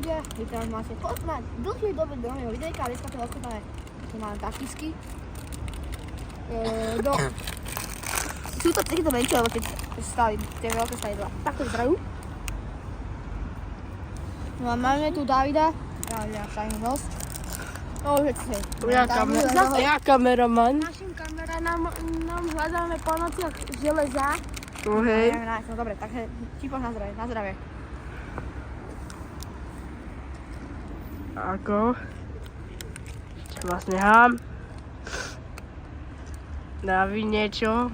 ľudia, vy teraz máte dlhšie dobe do mojho videjka, a dneska to odkúpame, tu máme taktisky. Sú to takýto menšie, lebo keď stali, tie veľké stali dva. Takto vyzerajú. No a máme tu Davida, ja šajím dosť. No už je to hej. Ja kameraman. Našim kameranom hľadáme po nociach železa. No hej. No dobre, takže Čipoš na zdravie, na zdravie. Ako? Čo vlastne hám? Dávi niečo.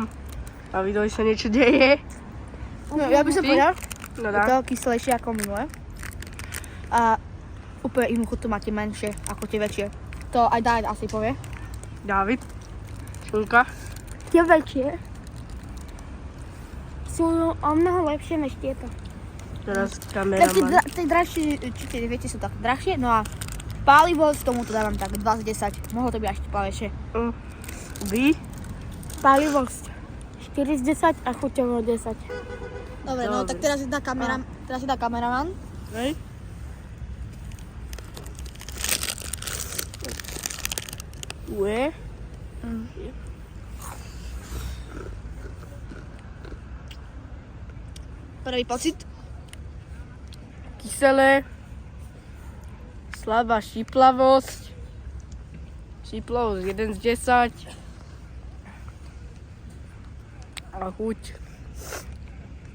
A videli sa niečo deje. No ja by som povedal, No je to kyslejšie ako minulé. A úplne inú chuť tu máte menšie ako tie väčšie. To aj David asi povie. David. Šulka. Tie väčšie sú o mnoho lepšie než tieto. Teraz Tak kameraman. tie drahšie, či tie viete, sú tak drahšie. No a palivo z tomu to dávam tak 20 10. Mohlo to byť až pálejšie. Vy? Palivosť 40 a chuťovo 10. Dobre, no tak teraz je tá kameraman. Hej. Ue. Prvý pocit. Kyselé. Slabá šíplavosť. Šíplavosť 1 z 10. A chuť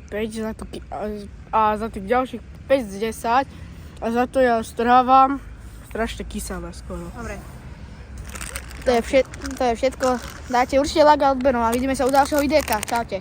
5 za to, a za tých ďalších 5 z 10. A za to ja strávam strašne kyselé skoro. Dobre. To je všetko. Dajte určite like a odber, no a vidíme sa u ďalšieho videjka. Čaute.